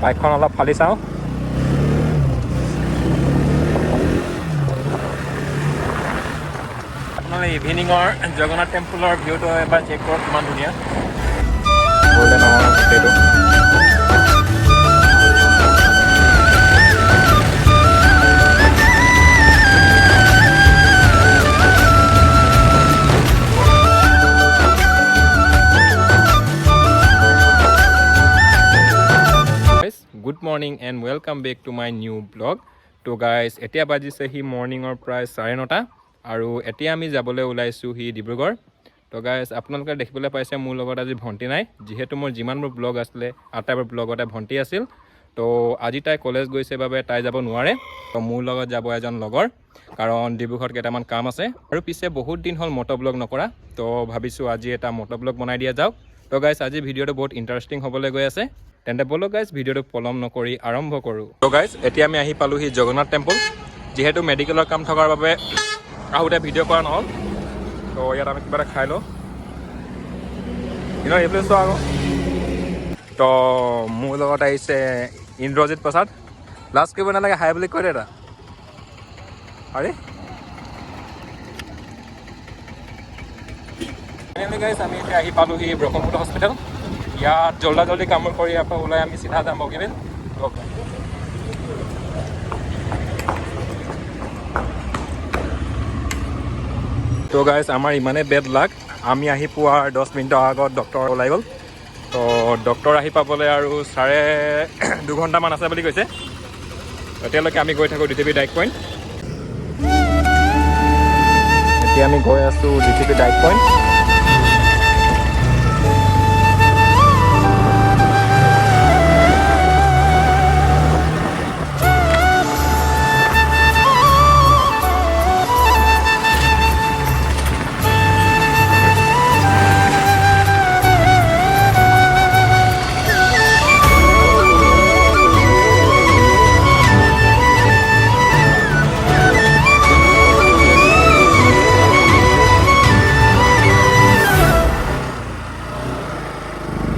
বাইকখন অলপ ফালি চাওঁ। আপোনালোকে ইভিনিঙৰ জগন্নাথ টেম্পলৰ ভিউটো এবাৰ চেক কৰক, কিমান ধুনীয়া। গ'ল্ডেন আৱাৰ গোটেইটো। Good morning and welcome back to my new blog. তো গাইজ এতিয়া বাজিছে সি মৰ্ণিঙৰ প্ৰায় 9:30 আৰু এতিয়া আমি যাবলৈ ওলাইছোঁ সি ডিব্ৰুগড়। তো গাইজ আপোনালোকে দেখিবলৈ পাইছে মোৰ লগত আজি ভণ্টি নাই, যিহেতু মোৰ যিমানবোৰ ব্লগ আছিলে আটাইবোৰ ব্লগতে ভণ্টি আছিল। তো আজি তাই কলেজ গৈছে বাবে তাই যাব নোৱাৰে। তো মোৰ লগত যাব এজন লগৰ, কাৰণ ডিব্ৰুগড়ত কেইটামান কাম আছে। আৰু পিছে বহুত দিন হ'ল মটো ব্লগ নকৰা, তো ভাবিছোঁ আজি এটা মটো ব্লগ বনাই দিয়া যাওক। তো গাইজ আজি ভিডিঅ'টো বহুত ইণ্টাৰেষ্টিং হ'বলৈ গৈ আছে। তেন্তে ব'লক গাইজ ভিডিঅ'টো পলম নকৰি আৰম্ভ কৰোঁ। তো গাইজ এতিয়া আমি আহি পালোঁহি জগন্নাথ টেম্পল। যিহেতু মেডিকেলৰ কাম থকাৰ বাবে আহোঁতে ভিডিঅ' কৰা নহ'ল। তো ইয়াত আমি কিবা এটা খাই লওঁ, কিন্তু এইফালে চোৱা আকৌ। তো মোৰ লগত আহিছে ইন্দ্ৰজিৎ প্ৰসাদ। লাষ্ট কৰিব নালাগে, হাই বুলি কৈ দে এটা। আৰে গাইজ আমি এতিয়া আহি পালোঁহি ব্ৰহ্মপুত্ৰ হস্পিটেল। ইয়াত জল্দি কামবোৰ কৰি ইয়াৰ পৰা ওলাই আমি চিধা যাম বগীবিল। তো গাইজ আমাৰ ইমানেই বেড লাক, আমি আহি পোৱাৰ 10 মিনিটৰ আগত ডক্টৰ ওলাই গ'ল। তো ডক্টৰ আহি পাবলৈ আৰু 2.5 ঘণ্টামান আছে বুলি কৈছে। এতিয়ালৈকে আমি গৈ থাকোঁ DTP ডাইক পইণ্ট। এতিয়া আমি গৈ আছোঁ DTP ডাইক পইণ্ট।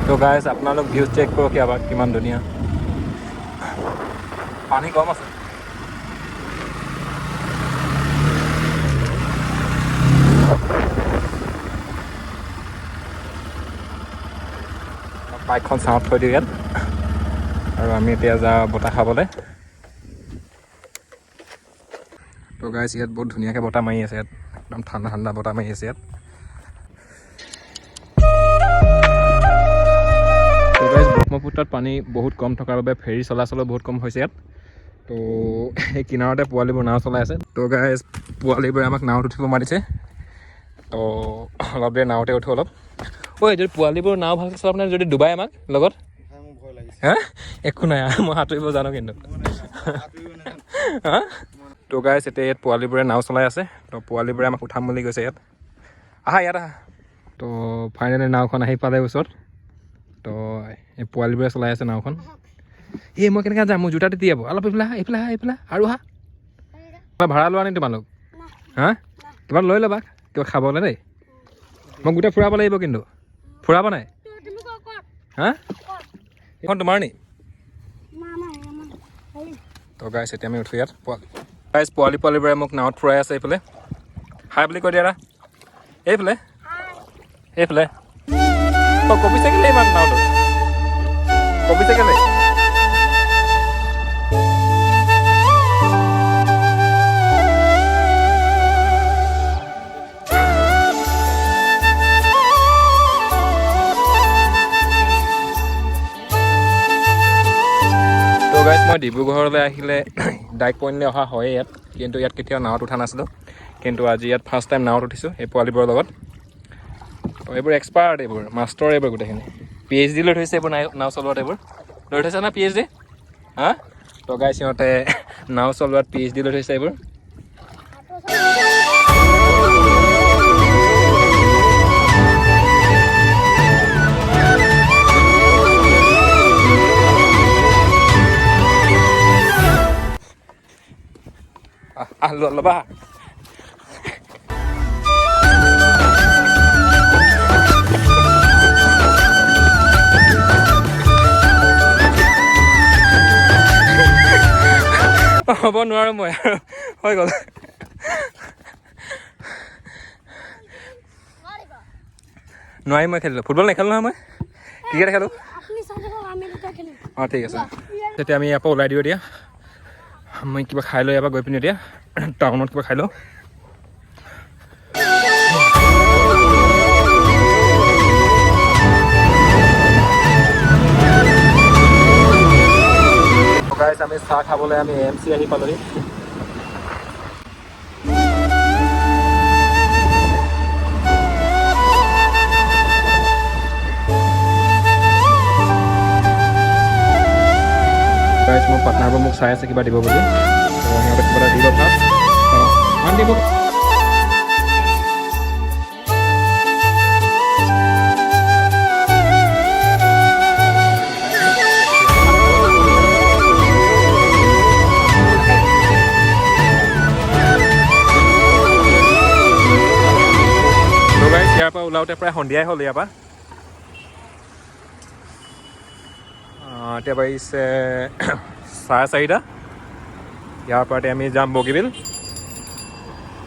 তো গাইজ আপোনালোক ভিউজ চেক কৰক এবাৰ, কিমান ধুনীয়া। পানী কম আছে। বাইকখন চাওঁত থৈ দিওঁ ইয়াত, আৰু আমি এতিয়া যাওঁ বতাহ খাবলৈ। তো গাইজ ইয়াত বহুত ধুনীয়াকৈ বতাহ মাৰি আছে, ইয়াত একদম ঠাণ্ডা ঠাণ্ডা বতাহ মাৰি আছে ইয়াত। ব্ৰহ্মপুত্ৰত পানী বহুত কম থকাৰ বাবে ফেৰী চলাচলো বহুত কম হৈছে ইয়াত। তো এই কিনাৰতে পোৱালিবোৰ নাও চলাই আছে। তো গাইজ পোৱালিবোৰে আমাক নাৱত উঠিব মাতিছে। তো অলপ দেৰি নাৱতে উঠো অলপ। ঐ যদি পোৱালিবোৰ নাও ভালকৈ চলাব নাই, যদি ডুবাই আমাক লগত, হা একো নাই, মই সাঁতুৰিব জানো কিন্তু। হা তো গাইজ এতিয়া ইয়াত পোৱালিবোৰে নাও চলাই আছে। তো পোৱালিবোৰে আমাক উঠাম বুলি কৈছে ইয়াত। আহা ইয়াত আহা। তো ফাইনেলি নাওখন আহি পালে ওচৰত। তো এই পোৱালিবোৰে চলাই আছে নাওখন। এই মই কেনেকৈ যাম, মোৰ জোতা তিতি যাব। অলপ এইফালে আহা, এইফালে আহা, এইফালে আৰু আহা। ভাড়া লোৱা নি তোমালোক? হা কিবা লৈ ল'বা, কিবা খাবলৈ দেই। মই গোটেই ফুৰাব লাগিব কিন্তু, ফুৰাব নাই? হা এইখন তোমাৰ নি? তো গাইজ এতিয়া আমি উঠোঁ ইয়াত। গাইজ পোৱালিবোৰে মোক নাৱত ফুৰাই আছে এইফালে। হাই বুলি কৈ দিয়া এটা। এইফালে এইফালে কপিছে কেলে ইমান নাওটো? কপিছে কেলে? তো গাইজ মই ডিব্ৰুগড়লৈ আহিলে ডাইক পইণ্টলৈ অহা হয়েই ইয়াত, কিন্তু ইয়াত কেতিয়াও নাৱত উঠা নাছিলোঁ। কিন্তু আজি ইয়াত ফাৰ্ষ্ট টাইম নাৱত উঠিছোঁ এই পোৱালিবোৰৰ লগত। তো এইবোৰ এক্সপাৰ্ট, এইবোৰ মাষ্টৰ, এইবোৰ গোটেইখিনি PhD লৈ থৈছে এইবোৰ নাও চলোৱাত। এইবোৰ লৈ থৈছে না PhD? হা তো গাইজ সিহঁতে নাও চলোৱাত PhD লৈ থৈছে এইবোৰ। ল'বা। হ'ব নোৱাৰোঁ মই আৰু হৈ গ'ল নোৱাৰিম মই খেলিলোঁ ফুটবল নেখেলোঁ নহয় মই ক্ৰিকেট খেলোঁ অঁ ঠিক আছে তেতিয়া আমি ইয়াৰ পৰা ওলাই দিওঁ এতিয়া মই কিবা খাই লৈ ইয়াৰ পৰা গৈ পিনি এতিয়া টাউনত কিবা খাই লওঁ আমি চাহ খাবলৈ আমি AMC আহি পালোহি মোৰ পাৰ্টনাৰবোৰ মোক চাই আছে কিবা দিব বুলি সিহঁতে কিবা এটা দিব ভাত মান দিব ইয়াৰ পৰা ওলাওঁতে প্ৰায় সন্ধিয়াই হ'ল ইয়াৰ পৰা এতিয়া বাজিছে 4:30 ইয়াৰ পৰা আমি যাম বগীবিল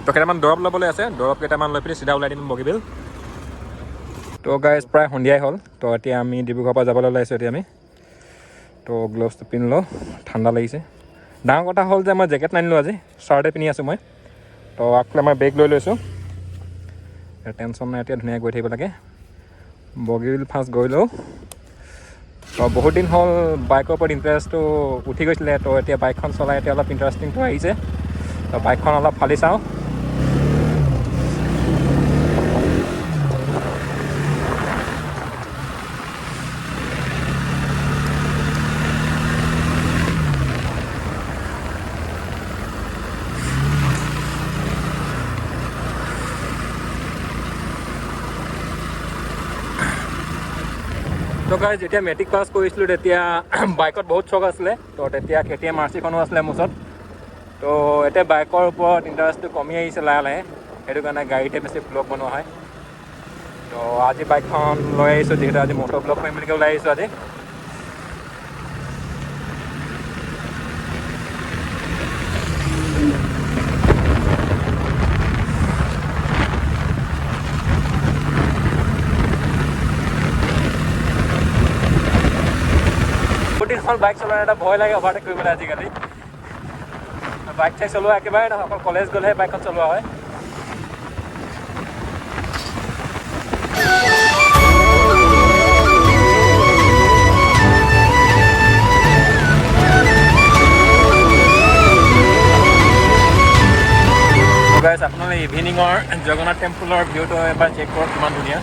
তো কেইটামান দৰৱ ল'বলৈ আছে দৰৱ কেইটামান লৈ পিনি চিধা ওলাই দিম বগীবিল তো গাইজ প্ৰায় সন্ধিয়াই হ'ল তো এতিয়া আমি ডিব্ৰুগড়ৰ পৰা যাবলৈ ওলাইছোঁ এতিয়া আমি তো গ্লভছটো পিন্ধি লওঁ ঠাণ্ডা লাগিছে ডাঙৰ কথা হ'ল যে মই জেকেট নানিলোঁ আজি শ্বাৰ্টে পিন্ধি আছোঁ মই তো আগফালে মই বেগ লৈ লৈছোঁ টেনশ্যন নাই এতিয়া ধুনীয়াকৈ গৈ থাকিব লাগে বগীবিল ফাৰ্ষ্ট গৈ লওঁ তো বহুত দিন হ'ল বাইকৰ ওপৰত ইণ্টাৰেষ্টটো উঠি গৈছিলে তো এতিয়া বাইকখন চলাই এতিয়া অলপ ইণ্টাৰেষ্টিংটো আহিছে তো বাইকখন অলপ ফালি চাওঁ তো গাইজ যেতিয়া মেট্ৰিক পাছ কৰিছিলোঁ তেতিয়া বাইকত বহুত চখ আছিলে তো তেতিয়া KTM RC-খনো আছিলে মোৰ ওচৰত তো এতিয়া বাইকৰ ওপৰত ইণ্টাৰেষ্টটো কমি আহিছে লাহে লাহে সেইটো কাৰণে গাড়ীতে বেছি ব্লগ বনোৱা হয় তো আজি বাইকখন লৈ আহিছোঁ যিহেতু আজি মটো ব্লগ কৰিম বুলি ওলাই আহিছোঁ আজি বাইক চলোৱাৰ এটা ভয় লাগে অভাৰটেক কৰিবলৈ আজিকালি বাইক চাইক চলোৱা একেবাৰে নহয় অকল কলেজ গ'লেহে বাইকখন চলোৱা হয় গাইজ আপোনালোকে ইভিনিঙৰ জগন্নাথ টেম্পলৰ ভিউটো এবাৰ চেক কৰক কিমান ধুনীয়া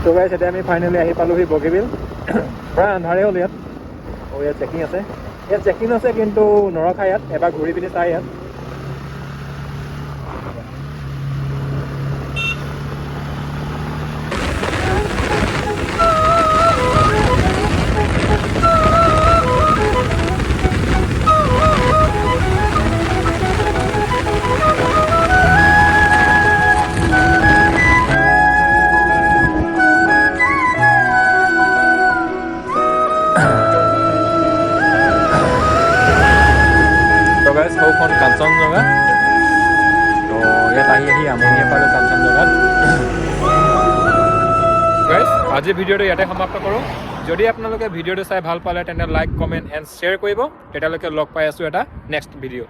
তো গাইজ এতিয়া আমি ফাইনেলি আহি পালোহি বগীবিল প্ৰায় আন্ধাৰে হ'ল ইয়াত ইয়াত চেকিং আছে ইয়াত চেকিং আছে কিন্তু নৰখা ইয়াত এবাৰ ঘূৰি পিনি চাই ইয়াত সৌখন কাঞ্চনজঙ্ঘা তো ইয়াত আহি আমনিয়ে পালোঁ কাঞ্চনজঙ্ঘাত আজিৰ ভিডিঅ'টো ইয়াতে সমাপ্ত কৰোঁ যদি আপোনালোকে ভিডিঅ'টো চাই ভাল পালে তেন্তে লাইক কমেণ্ট এণ্ড শ্বেয়াৰ কৰিব তেতিয়ালৈকে লগ পাই আছোঁ এটা নেক্সট ভিডিঅ'